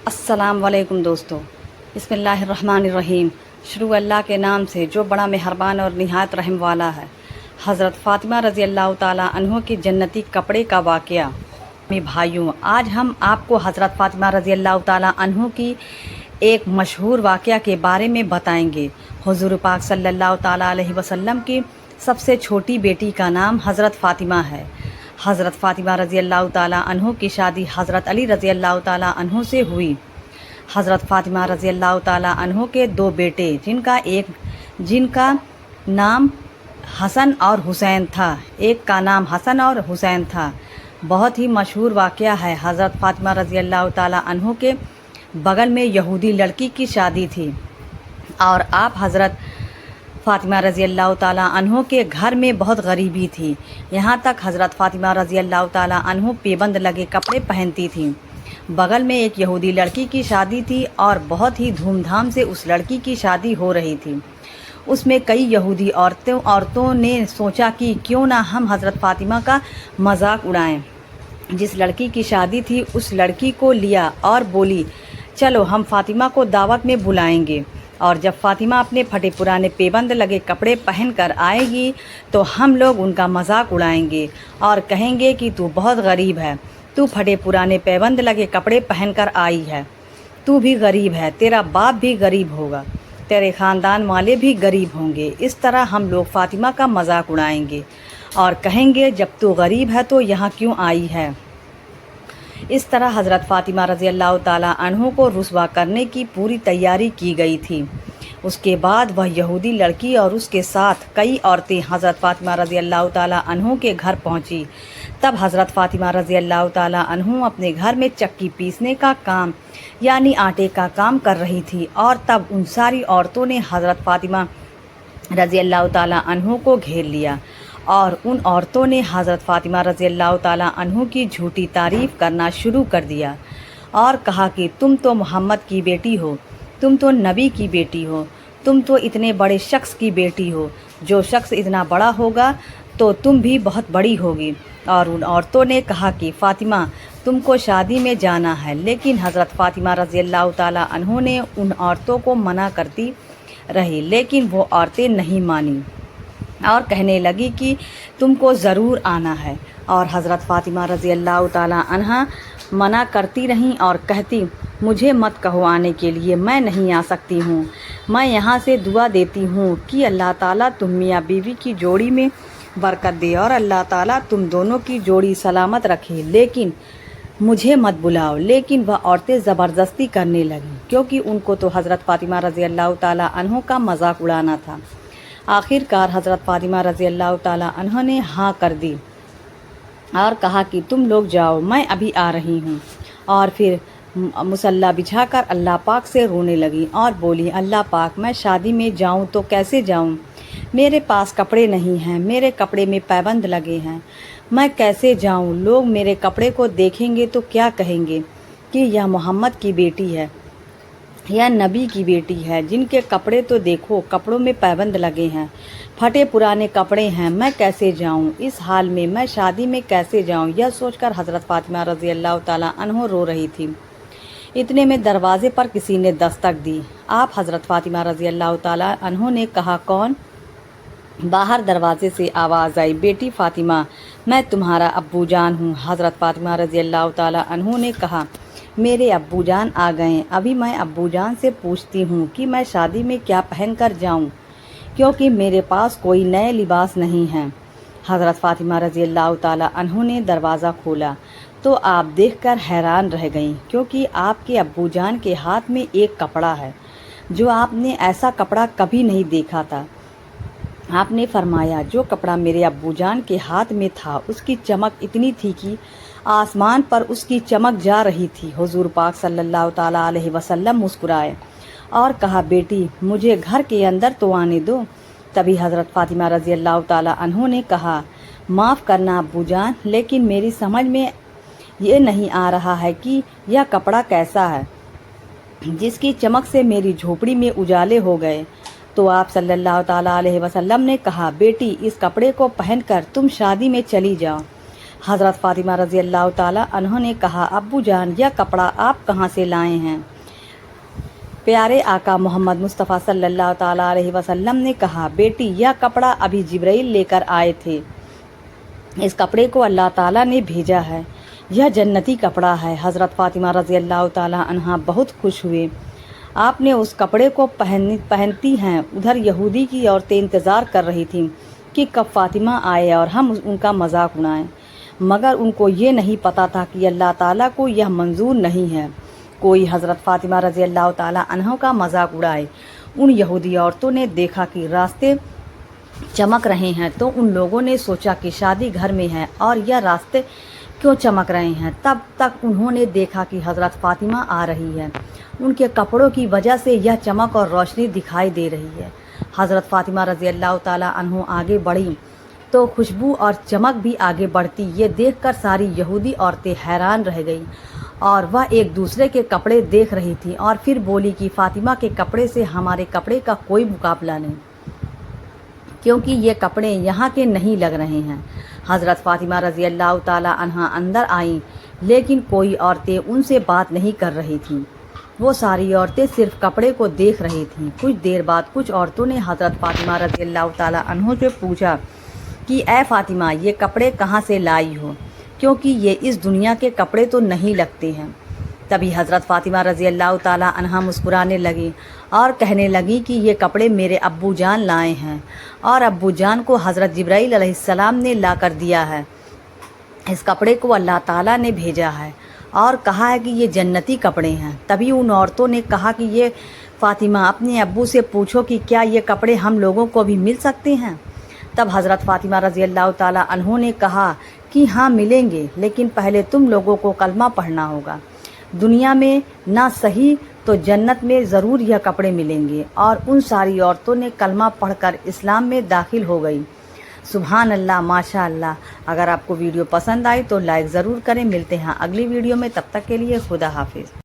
अस्सलाम वालेकुम दोस्तों। बिस्मिल्लाहिर्रहमानिर्रहीम। शुरू अल्लाह के नाम से जो बड़ा मेहरबान और निहायत रहम वाला है। हज़रत फ़ातिमा रज़ी अल्लाह ताला अन्हो की जन्नती कपड़े का वाक़या। मेरे भाइयों, आज हम आपको हज़रत फ़ातिमा रज़ी अल्लाह ताला अन्हो की एक मशहूर वाक़या के बारे में बताएंगे। हुज़ूर पाक सल्लल्लाहु ताला अलैहि वसल्लम की सबसे छोटी बेटी का नाम हज़रत फ़ातिमा है। हज़रत फ़ातिमा रज़ी अल्लाह ताला अन्हो की शादी हज़रत अली रज़ी अल्लाह ताला अन्हो से हुई। हज़रत फ़ातिमा रज़ी अल्लाह ताला अन्हो के दो बेटे जिनका नाम हसन और हुसैन था। एक का नाम हसन और हुसैन था। बहुत ही मशहूर वाक़या है। हज़रत फ़ातिमा रज़ी अल्लाह ताला अन्हो के बगल में यहूदी लड़की की शादी थी और आप हज़रत फ़ातिमा रज़ी अल्लाह ताला अन्हो के घर में बहुत गरीबी थी। यहाँ तक हज़रत फ़ातिमा रज़ी अल्लाह ताला अन्हो पेबंद लगे कपड़े पहनती थीं। बगल में एक यहूदी लड़की की शादी थी और बहुत ही धूमधाम से उस लड़की की शादी हो रही थी। उसमें कई यहूदी औरतों ने सोचा कि क्यों ना हम हज़रत फ़ातिमा का मजाक उड़ाएं। जिस लड़की की शादी थी उस लड़की को लिया और बोली, चलो हम फ़ातिमा को दावत में बुलाएंगे और जब फ़ातिमा अपने फटे पुराने पेबंद लगे कपड़े पहन कर आएगी तो हम लोग उनका मजाक उड़ाएंगे और कहेंगे कि तू बहुत गरीब है, तू फटे पुराने पेबंद लगे कपड़े पहन कर आई है, तू भी गरीब है, तेरा बाप भी गरीब होगा, तेरे ख़ानदान वाले भी गरीब होंगे। इस तरह हम लोग फ़ातिमा का मजाक उड़ाएंगे और कहेंगे जब तू गरीब है तो यहाँ क्यों आई है। इस तरह हज़रत फ़ातिमा रज़ी अल्लाह ताला अन्हो को रुस्वा करने की पूरी तैयारी की गई थी। उसके बाद वह यहूदी लड़की और उसके साथ कई औरतें हज़रत फ़ातिमा रज़ी अल्लाह ताला अन्हो के घर पहुंची। तब हज़रत फ़ातिमा रज़ी अल्लाह ताला अन्हो अपने घर में चक्की पीसने का काम यानी आटे का काम कर रही थी और तब उन सारी औरतों ने हज़रत फ़ातिमा रज़ी अल्लाह ताला अन्हो को घेर लिया और उन औरतों ने हज़रत फ़ातिमा रज़ी अल्लाह ताला अन्हो की झूठी तारीफ़ करना शुरू कर दिया और कहा कि तुम तो मोहम्मद की बेटी हो, तुम तो नबी की बेटी हो, तुम तो इतने बड़े शख्स की बेटी हो, जो शख्स इतना बड़ा होगा तो तुम भी बहुत बड़ी होगी। और उन औरतों ने कहा कि फ़ातिमा तुमको शादी में जाना है, लेकिन हज़रत फ़ातिमा रज़ी अल्लाह ताला अन्हो ने उन औरतों को मना करती रही, लेकिन वो औरतें नहीं मानी और कहने लगी कि तुमको ज़रूर आना है। और हज़रत फ़ातिमा रज़ी अल्लाह ताला अन्हा मना करती रहीं और कहती, मुझे मत कहो आने के लिए, मैं नहीं आ सकती हूँ। मैं यहाँ से दुआ देती हूँ कि अल्लाह ताला तुम मियाँ बीवी की जोड़ी में बरकत दे और अल्लाह ताला तुम दोनों की जोड़ी सलामत रखे, लेकिन मुझे मत बुलाओ। लेकिन वह औरतें ज़बरदस्ती करने लगीं क्योंकि उनको तो हज़रत फ़ातिमा रज़ी अल्लाह ताला अन्हो का मजाक उड़ाना था। आखिरकार हज़रत फ़ातिमा रज़ी अल्लाह ताला अन्हा ने हाँ कर दी और कहा कि तुम लोग जाओ, मैं अभी आ रही हूँ। और फिर मुसल्ला बिछाकर अल्लाह पाक से रोने लगी और बोली, अल्लाह पाक मैं शादी में जाऊँ तो कैसे जाऊँ, मेरे पास कपड़े नहीं हैं, मेरे कपड़े में पैबंद लगे हैं, मैं कैसे जाऊँ। लोग मेरे कपड़े को देखेंगे तो क्या कहेंगे कि यह मोहम्मद की बेटी है या नबी की बेटी है, जिनके कपड़े तो देखो, कपड़ों में पैबंद लगे हैं, फटे पुराने कपड़े हैं, मैं कैसे जाऊं। इस हाल में मैं शादी में कैसे जाऊं। यह सोचकर हज़रत फ़ातिमा रज़ी अल्लाह ताला अन्हो रो रही थी। इतने में दरवाज़े पर किसी ने दस्तक दी। आप हज़रत फ़ातिमा रज़ी अल्लाह ताला अन्हो ने कहा, कौन। बाहर दरवाजे से आवाज़ आई, बेटी फ़ातिमा, मैं तुम्हारा अब्बू जान हूँ। हज़रत फ़ातिमा रज़ी अल्लाह ताला अन्हो ने कहा, मेरे अब्बू जान आ गए, अभी मैं अब्बू जान से पूछती हूँ कि मैं शादी में क्या पहन कर जाऊँ, क्योंकि मेरे पास कोई नए लिबास नहीं हैं। हज़रत फ़ातिमा रज़ी अल्लाह ताला अन्हो ने दरवाज़ा खोला तो आप देखकर हैरान रह गईं, क्योंकि आपके अब्बू जान के हाथ में एक कपड़ा है जो आपने ऐसा कपड़ा कभी नहीं देखा था। आपने फरमाया, जो कपड़ा मेरे अब्बू जान के हाथ में था उसकी चमक इतनी थी कि आसमान पर उसकी चमक जा रही थी। हुजूर पाक सल्लल्लाहु ताला अलैहि वसल्लम मुस्कुराए और कहा, बेटी मुझे घर के अंदर तो आने दो। तभी हज़रत फ़ातिमा रज़ी अल्लाह ताला अन्हो ने कहा, माफ़ करना अब्बू जान, लेकिन मेरी समझ में ये नहीं आ रहा है कि यह कपड़ा कैसा है जिसकी चमक से मेरी झोपड़ी में उजाले हो गए। तो आप सल्लल्लाहु ताला अलैहि वसल्लम ने कहा, बेटी इस कपड़े को पहनकर तुम शादी में चली जाओ। हज़रत फ़ातिमा रज़ी अल्लाह ताला अन्हा ने कहा, अब्बू जान, यह कपड़ा आप कहाँ से लाए हैं? प्यारे आका मोहम्मद मुस्तफ़ा सल्लल्लाहु ताला अलैहि वसल्लम ने कहा, बेटी, यह कपड़ा अभी जिब्राइल लेकर आए थे। इस कपड़े को अल्लाह ताला ने भेजा है। यह जन्नती कपड़ा है। हज़रत फ़ातिमा रज़ी अल्लाह ताला अन्हा बहुत खुश हुए। आपने उस कपड़े को पहनती हैं। उधर यहूदी की औरतें इंतज़ार कर रही थीं कि कब फ़ातिमा आए और हम उनका मजाक उड़ाएं, मगर उनको ये नहीं पता था कि अल्लाह ताला को यह मंजूर नहीं है कोई हज़रत फ़ातिमा रज़ी अल्लाह ताला अन्हा का मजाक उड़ाए। उन यहूदी औरतों ने देखा कि रास्ते चमक रहे हैं तो उन लोगों ने सोचा कि शादी घर में है और यह रास्ते क्यों चमक रहे हैं। तब तक उन्होंने देखा कि हज़रत फ़ातिमा आ रही है। उनके कपड़ों की वजह से यह चमक और रोशनी दिखाई दे रही है। हज़रत फ़ातिमा रज़ी अल्लाह ताला अन्हा आगे बढ़ी तो खुशबू और चमक भी आगे बढ़ती। ये देखकर सारी यहूदी औरतें हैरान रह गईं और वह एक दूसरे के कपड़े देख रही थी और फिर बोली कि फ़ातिमा के कपड़े से हमारे कपड़े का कोई मुकाबला नहीं, क्योंकि ये कपड़े यहाँ के नहीं लग रहे हैं। हज़रत फ़ातिमा रज़ी अल्लाह ताला अन्हा अंदर आईं, लेकिन कोई औरतें उनसे बात नहीं कर रही थीं। वो सारी औरतें सिर्फ कपड़े को देख रही थीं। कुछ देर बाद कुछ औरतों ने हज़रत फ़ातिमा रज़ी अल्लाह ताला अन्हा से पूछा कि ए फ़ातिमा, ये कपड़े कहाँ से लाई हो, क्योंकि ये इस दुनिया के कपड़े तो नहीं लगते हैं। तभी हज़रत फ़ातिमा रज़ी अल्लाह ताला अन्हा मुस्कुराने लगी और कहने लगी कि ये कपड़े मेरे अब्बू जान लाए हैं और अब्बू जान को हज़रत जिब्राइल अलैहिस्सलाम ने ला कर दिया है। इस कपड़े को अल्लाह ताला ने भेजा है और कहा है कि ये जन्नती कपड़े हैं। तभी उन औरतों ने कहा कि ये फ़ातिमा, अपने अब्बू से पूछो कि क्या ये कपड़े हम लोगों को भी मिल सकते हैं। तब हज़रत फ़ातिमा रज़ी अल्लाह ताला अन्हा ने कहा कि हाँ मिलेंगे, लेकिन पहले तुम लोगों को कलमा पढ़ना होगा। दुनिया में ना सही तो जन्नत में ज़रूर यह कपड़े मिलेंगे। और उन सारी औरतों ने कलमा पढ़कर इस्लाम में दाखिल हो गई। सुभान अल्लाह, माशा अल्लाह। अगर आपको वीडियो पसंद आई तो लाइक ज़रूर करें। मिलते हैं अगली वीडियो में, तब तक के लिए खुदा हाफिज़।